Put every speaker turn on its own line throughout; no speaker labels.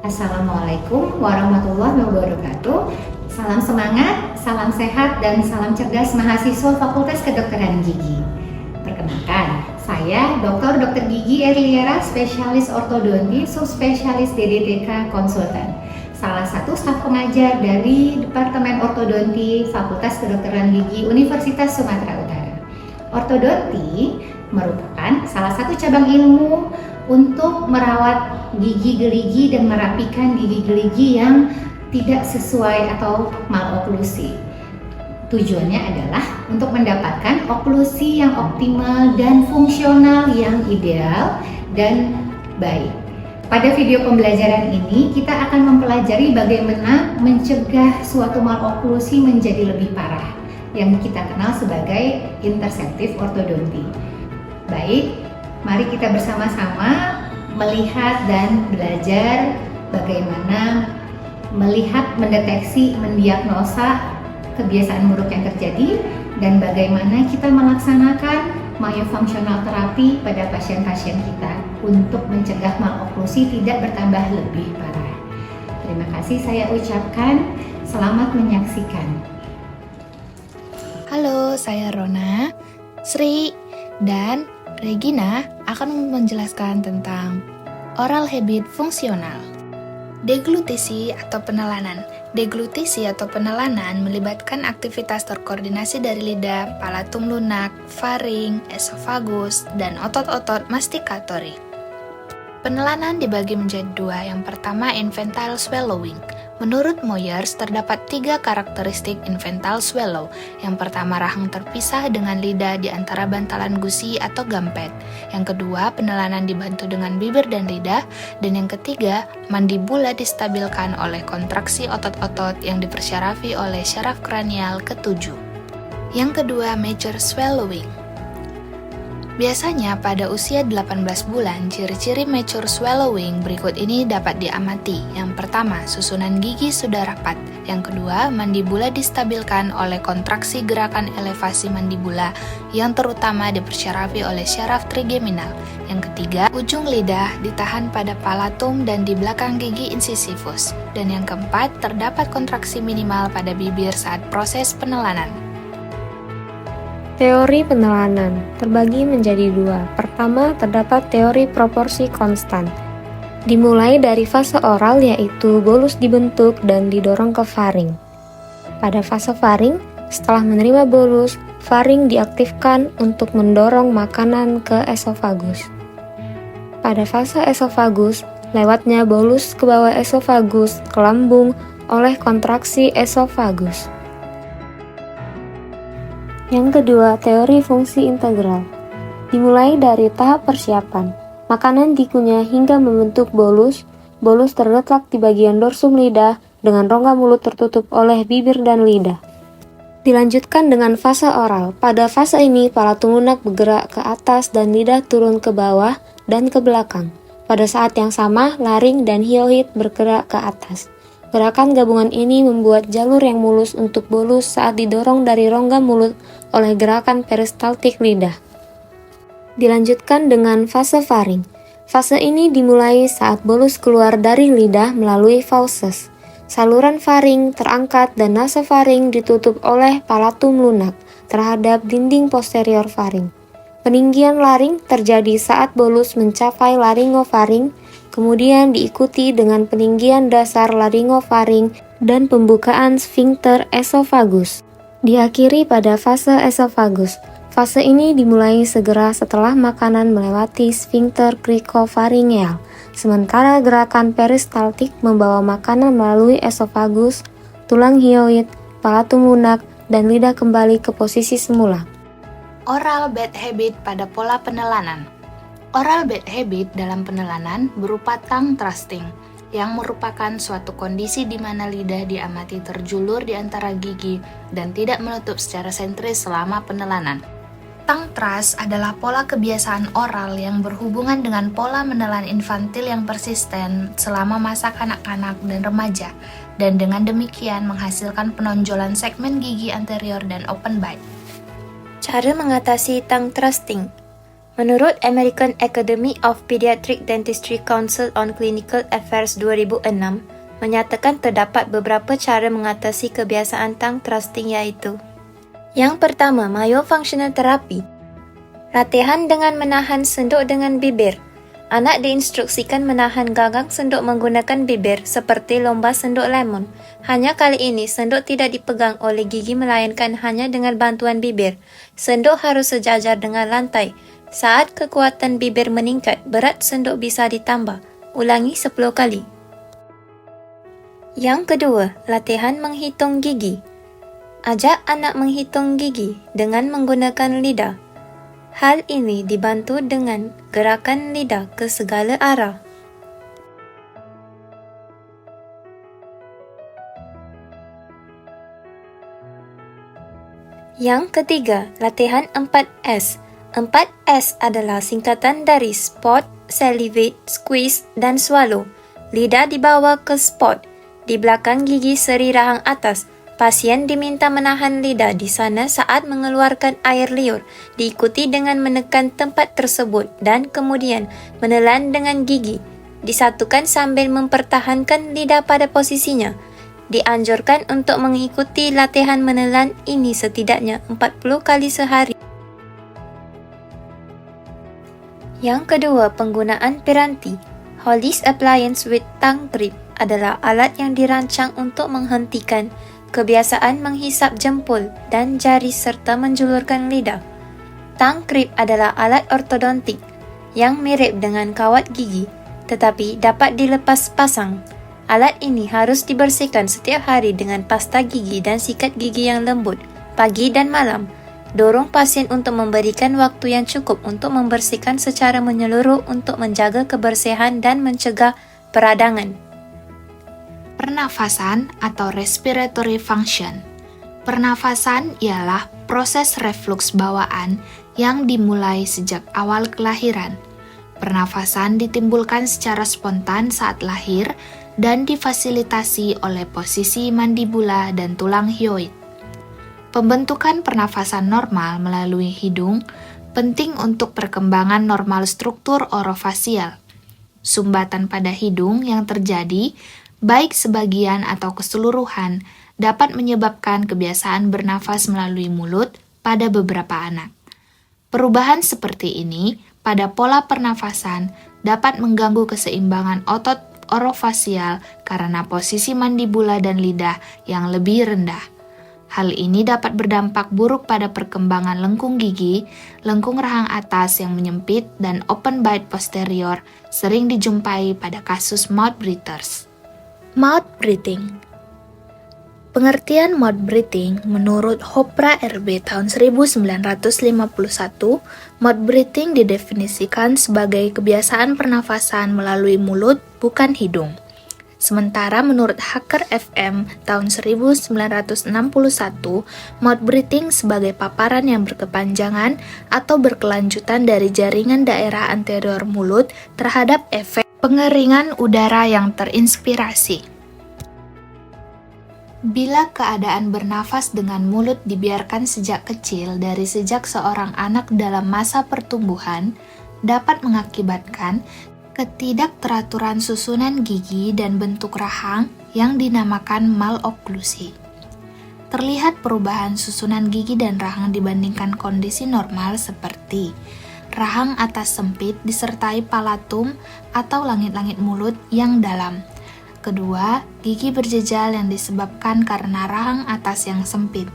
Assalamualaikum warahmatullahi wabarakatuh. Salam semangat, salam sehat, dan salam cerdas mahasiswa Fakultas Kedokteran Gigi. Perkenalkan, saya Dr. Gigi Erliera, spesialis ortodonti, subspesialis DDTK konsultan. Salah satu staf pengajar dari Departemen Ortodonti Fakultas Kedokteran Gigi Universitas Sumatera Utara. Ortodonti merupakan salah satu cabang ilmu untuk merawat gigi gerigi dan merapikan gigi gerigi yang tidak sesuai atau maloklusi. Tujuannya adalah untuk mendapatkan oklusi yang optimal dan fungsional yang ideal dan baik. Pada video pembelajaran ini kita akan mempelajari bagaimana mencegah suatu maloklusi menjadi lebih parah yang kita kenal sebagai interseptif ortodonti. Baik, mari kita bersama-sama melihat dan belajar bagaimana melihat, mendeteksi, mendiagnosa kebiasaan buruk yang terjadi dan bagaimana kita melaksanakan myofunctional therapy pada pasien-pasien kita untuk mencegah maloklusi tidak bertambah lebih parah. Terima kasih saya ucapkan, selamat menyaksikan.
Halo, saya Rona, Sri, dan Regina akan menjelaskan tentang oral habit fungsional. Deglutisi atau penelanan. Deglutisi atau penelanan melibatkan aktivitas terkoordinasi dari lidah, palatum lunak, faring, esofagus, dan otot-otot masticatori. Penelanan dibagi menjadi dua. Yang pertama, infantile swallowing. Menurut Moyers, terdapat 3 karakteristik infantile swallow. Yang pertama, rahang terpisah dengan lidah di antara bantalan gusi atau gampet. Yang kedua, penelanan dibantu dengan bibir dan lidah. Dan yang ketiga, mandibula distabilkan oleh kontraksi otot-otot yang dipersyarafi oleh syaraf kranial ke-7. Yang kedua, mature swallowing. Biasanya pada usia 18 bulan, ciri-ciri mature swallowing berikut ini dapat diamati. Yang pertama, susunan gigi sudah rapat. Yang kedua, mandibula distabilkan oleh kontraksi gerakan elevasi mandibula yang terutama dipersyarafi oleh syaraf trigeminal. Yang ketiga, ujung lidah ditahan pada palatum dan di belakang gigi incisivus. Dan yang keempat, terdapat kontraksi minimal pada bibir saat proses penelanan.
Teori penelanan terbagi menjadi 2. Pertama, terdapat teori proporsi konstan. Dimulai dari fase oral yaitu bolus dibentuk dan didorong ke faring. Pada fase faring, setelah menerima bolus, faring diaktifkan untuk mendorong makanan ke esofagus. Pada fase esofagus, lewatnya bolus ke bawah esofagus ke lambung oleh kontraksi esofagus. Yang kedua, teori fungsi integral. Dimulai dari tahap persiapan. Makanan dikunyah hingga membentuk bolus. Bolus terletak di bagian dorsum lidah dengan rongga mulut tertutup oleh bibir dan lidah. Dilanjutkan dengan fase oral. Pada fase ini, palatum lunak bergerak ke atas dan lidah turun ke bawah dan ke belakang. Pada saat yang sama, laring dan hyoid bergerak ke atas. Gerakan gabungan ini membuat jalur yang mulus untuk bolus saat didorong dari rongga mulut oleh gerakan peristaltik lidah. Dilanjutkan dengan fase faring. Fase ini dimulai saat bolus keluar dari lidah melalui fauces. Saluran faring terangkat dan nasofaring ditutup oleh palatum lunak terhadap dinding posterior faring. Peninggian laring terjadi saat bolus mencapai laringofaring, kemudian diikuti dengan peninggian dasar laringofaring dan pembukaan sfinkter esofagus. Diakhiri pada fase esofagus. Fase ini dimulai segera setelah makanan melewati sfinkter krikofaringeal, sementara gerakan peristaltik membawa makanan melalui esofagus, tulang hyoid, palatum lunak, dan lidah kembali ke posisi semula.
Oral bad habit pada pola penelanan. Oral bad habit dalam penelanan berupa tongue thrusting, yang merupakan suatu kondisi di mana lidah diamati terjulur di antara gigi dan tidak menutup secara sentris selama penelanan. Tongue thrust adalah pola kebiasaan oral yang berhubungan dengan pola menelan infantil yang persisten selama masa kanak-kanak dan remaja, dan dengan demikian menghasilkan penonjolan segmen gigi anterior dan open bite.
Cara mengatasi tongue thrusting.
Menurut American Academy of Pediatric Dentistry Council on Clinical Affairs 2006, menyatakan terdapat beberapa cara mengatasi kebiasaan tongue thrusting, yaitu: yang pertama, myofunctional therapy. Latihan dengan menahan senduk dengan bibir. Anak diinstruksikan menahan gagang senduk menggunakan bibir seperti lomba senduk lemon. Hanya kali ini senduk tidak dipegang oleh gigi melainkan hanya dengan bantuan bibir. Senduk harus sejajar dengan lantai. Saat kekuatan bibir meningkat, berat senduk bisa ditambah. Ulangi 10 kali. Yang kedua, latihan menghitung gigi. Ajak anak menghitung gigi dengan menggunakan lidah. Hal ini dibantu dengan gerakan lidah ke segala arah. Yang ketiga, latihan 4S. 4S adalah singkatan dari spot, salivate, squeeze, dan swallow. Lidah dibawa ke spot, di belakang gigi seri rahang atas. Pasien diminta menahan lidah di sana saat mengeluarkan air liur, diikuti dengan menekan tempat tersebut dan kemudian menelan dengan gigi. Disatukan sambil mempertahankan lidah pada posisinya. Dianjurkan untuk mengikuti latihan menelan ini setidaknya 40 kali sehari. Yang kedua, penggunaan piranti. Hollis Appliance with Tongue Grip adalah alat yang dirancang untuk menghentikan kebiasaan menghisap jempol dan jari serta menjulurkan lidah. Tongue grip adalah alat ortodontik yang mirip dengan kawat gigi, tetapi dapat dilepas pasang. Alat ini harus dibersihkan setiap hari dengan pasta gigi dan sikat gigi yang lembut, pagi dan malam. Dorong pasien untuk memberikan waktu yang cukup untuk membersihkan secara menyeluruh untuk menjaga kebersihan dan mencegah peradangan.
Pernafasan atau respiratory function. Pernafasan ialah proses refluks bawaan yang dimulai sejak awal kelahiran. Pernafasan ditimbulkan secara spontan saat lahir dan difasilitasi oleh posisi mandibula dan tulang hyoid. Pembentukan pernafasan normal melalui hidung penting untuk perkembangan normal struktur orofasial. Sumbatan pada hidung yang terjadi baik sebagian atau keseluruhan, dapat menyebabkan kebiasaan bernafas melalui mulut pada beberapa anak. Perubahan seperti ini pada pola pernafasan dapat mengganggu keseimbangan otot orofasial karena posisi mandibula dan lidah yang lebih rendah. Hal ini dapat berdampak buruk pada perkembangan lengkung gigi, lengkung rahang atas yang menyempit, dan open bite posterior sering dijumpai pada kasus mouth breathers. Mouth breathing. Pengertian mouth breathing menurut Hopra RB tahun 1951, mouth breathing didefinisikan sebagai kebiasaan pernafasan melalui mulut, bukan hidung. Sementara menurut Hacker FM tahun 1961, mouth breathing sebagai paparan yang berkepanjangan atau berkelanjutan dari jaringan daerah anterior mulut terhadap efek pengeringan udara yang terinspirasi. Bila keadaan bernafas dengan mulut dibiarkan sejak kecil dari sejak seorang anak dalam masa pertumbuhan, dapat mengakibatkan ketidakteraturan susunan gigi dan bentuk rahang yang dinamakan maloklusi. Terlihat perubahan susunan gigi dan rahang dibandingkan kondisi normal seperti rahang atas sempit disertai palatum atau langit-langit mulut yang dalam. Kedua, gigi berjejal yang disebabkan karena rahang atas yang sempit.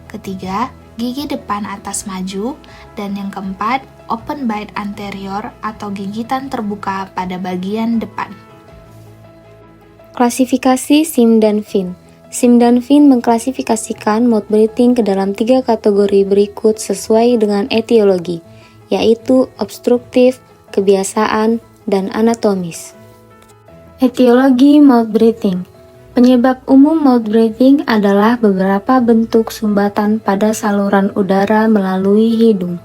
Ketiga, gigi depan atas maju. Dan yang keempat, open bite anterior atau gigitan terbuka pada bagian depan.
Klasifikasi SIM dan FIN. SIM dan FIN mengklasifikasikan mouth breathing ke dalam 3 kategori berikut sesuai dengan etiologi, yaitu obstruktif, kebiasaan, dan anatomis. Etiologi mouth breathing. Penyebab umum mouth breathing adalah beberapa bentuk sumbatan pada saluran udara melalui hidung.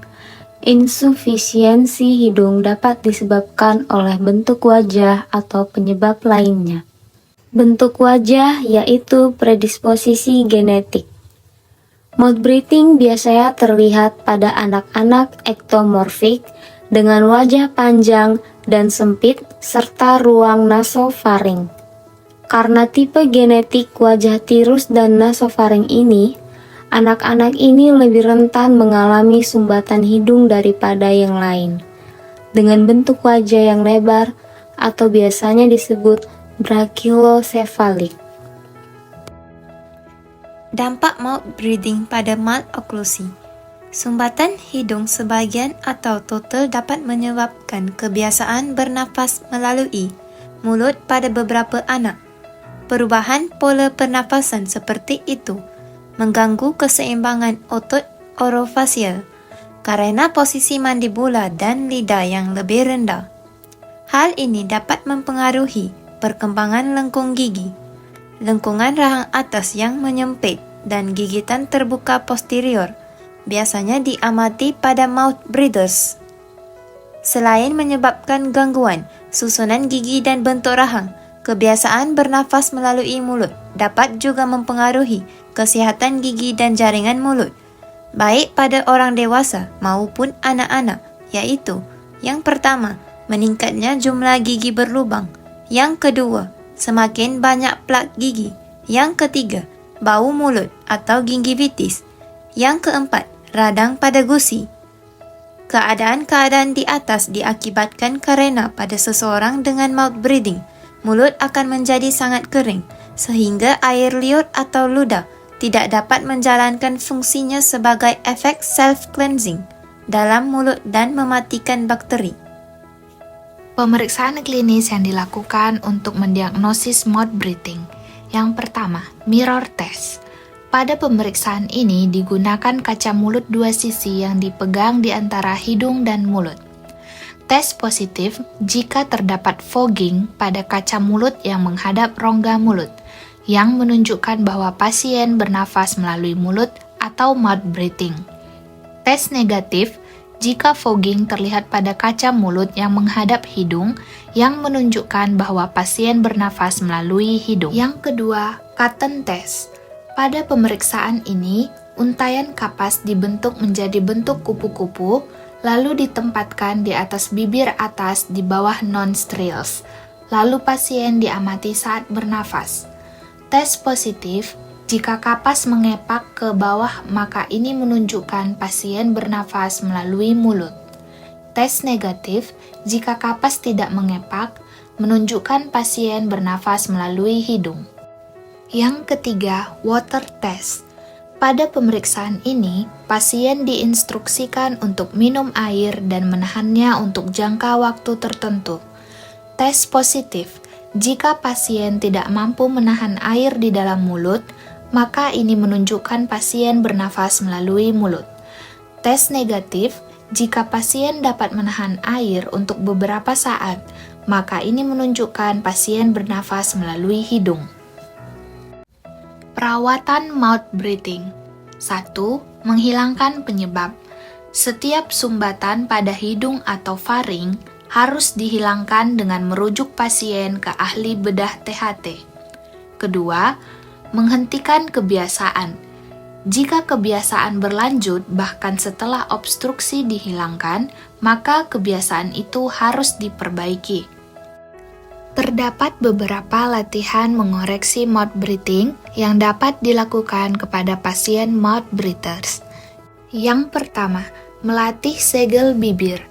Insufisiensi hidung dapat disebabkan oleh bentuk wajah atau penyebab lainnya. Bentuk wajah yaitu predisposisi genetik. Mouth breathing biasanya terlihat pada anak-anak ektomorfik dengan wajah panjang dan sempit serta ruang nasofaring. Karena tipe genetik wajah tirus dan nasofaring ini, anak-anak ini lebih rentan mengalami sumbatan hidung daripada yang lain, dengan bentuk wajah yang lebar atau biasanya disebut brachylocefalic.
Dampak mouth breathing pada maloklusi. Sumbatan hidung sebagian atau total dapat menyebabkan kebiasaan bernafas melalui mulut pada beberapa anak. Perubahan pola pernafasan seperti itu mengganggu keseimbangan otot orofasial karena posisi mandibula dan lidah yang lebih rendah. Hal ini dapat mempengaruhi perkembangan lengkung gigi, lengkungan rahang atas yang menyempit, dan gigitan terbuka posterior biasanya diamati pada mouth breathers. Selain menyebabkan gangguan susunan gigi dan bentuk rahang, kebiasaan bernafas melalui mulut dapat juga mempengaruhi kesihatan gigi dan jaringan mulut, baik pada orang dewasa maupun anak-anak, yaitu yang pertama, meningkatnya jumlah gigi berlubang, yang kedua, semakin banyak plak gigi, yang ketiga, bau mulut atau gingivitis, yang keempat, radang pada gusi. Keadaan-keadaan di atas diakibatkan karena pada seseorang dengan mouth breathing, mulut akan menjadi sangat kering, sehingga air liur atau ludah tidak dapat menjalankan fungsinya sebagai efek self-cleansing dalam mulut dan mematikan bakteri.
Pemeriksaan klinis yang dilakukan untuk mendiagnosis mouth breathing. Yang pertama, mirror test. Pada pemeriksaan ini digunakan kaca mulut dua sisi yang dipegang di antara hidung dan mulut. Tes positif jika terdapat fogging pada kaca mulut yang menghadap rongga mulut, yang menunjukkan bahwa pasien bernafas melalui mulut atau mouth breathing. Tes negatif jika fogging terlihat pada kaca mulut yang menghadap hidung, yang menunjukkan bahwa pasien bernafas melalui hidung. Yang kedua, Cotton test. Pada pemeriksaan ini, untayan kapas dibentuk menjadi bentuk kupu-kupu, lalu ditempatkan di atas bibir atas di bawah nostrils. Lalu pasien diamati saat bernafas. Tes positif, jika kapas mengepak ke bawah maka ini menunjukkan pasien bernafas melalui mulut. Tes negatif, jika kapas tidak mengepak, menunjukkan pasien bernafas melalui hidung. Yang ketiga, water test. Pada pemeriksaan ini, pasien diinstruksikan untuk minum air dan menahannya untuk jangka waktu tertentu. Tes positif, jika pasien tidak mampu menahan air di dalam mulut, maka ini menunjukkan pasien bernafas melalui mulut. Tes negatif, jika pasien dapat menahan air untuk beberapa saat, maka ini menunjukkan pasien bernafas melalui hidung. Perawatan mouth breathing. 1. Menghilangkan penyebab. Setiap sumbatan pada hidung atau faring harus dihilangkan dengan merujuk pasien ke ahli bedah THT. Kedua, menghentikan kebiasaan. Jika kebiasaan berlanjut bahkan setelah obstruksi dihilangkan, maka kebiasaan itu harus diperbaiki. Terdapat beberapa latihan mengoreksi mouth breathing yang dapat dilakukan kepada pasien mouth breathers. Yang pertama, melatih segel bibir.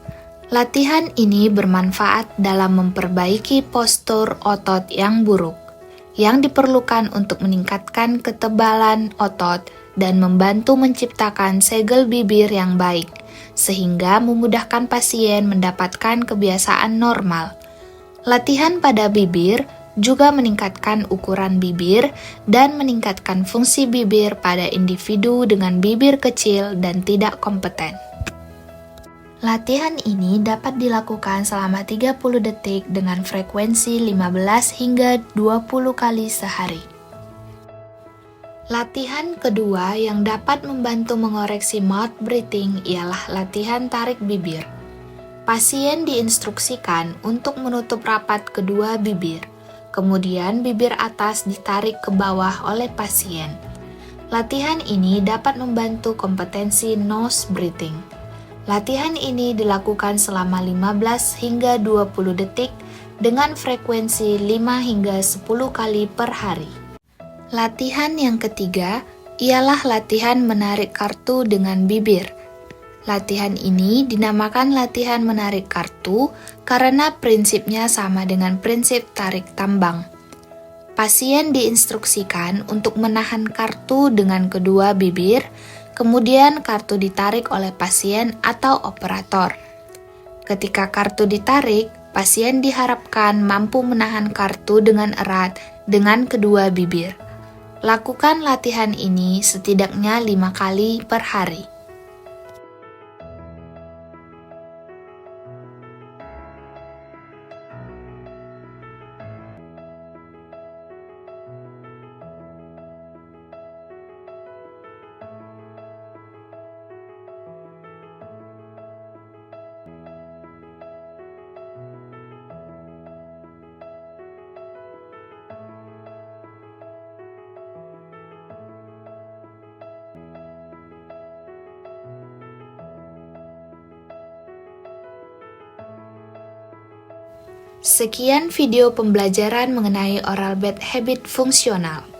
Latihan ini bermanfaat dalam memperbaiki postur otot yang buruk, yang diperlukan untuk meningkatkan ketebalan otot dan membantu menciptakan segel bibir yang baik, sehingga memudahkan pasien mendapatkan kebiasaan normal. Latihan pada bibir juga meningkatkan ukuran bibir dan meningkatkan fungsi bibir pada individu dengan bibir kecil dan tidak kompeten. Latihan ini dapat dilakukan selama 30 detik dengan frekuensi 15 hingga 20 kali sehari. Latihan kedua yang dapat membantu mengoreksi mouth breathing ialah latihan tarik bibir. Pasien diinstruksikan untuk menutup rapat kedua bibir, kemudian bibir atas ditarik ke bawah oleh pasien. Latihan ini dapat membantu kompetensi nose breathing. Latihan ini dilakukan selama 15 hingga 20 detik dengan frekuensi 5 hingga 10 kali per hari. Latihan yang ketiga ialah latihan menarik kartu dengan bibir. Latihan ini dinamakan latihan menarik kartu karena prinsipnya sama dengan prinsip tarik tambang. Pasien diinstruksikan untuk menahan kartu dengan kedua bibir, kemudian kartu ditarik oleh pasien atau operator. Ketika kartu ditarik, pasien diharapkan mampu menahan kartu dengan erat dengan kedua bibir. Lakukan latihan ini setidaknya 5 kali per hari. Sekian video pembelajaran mengenai oral bad habit fungsional.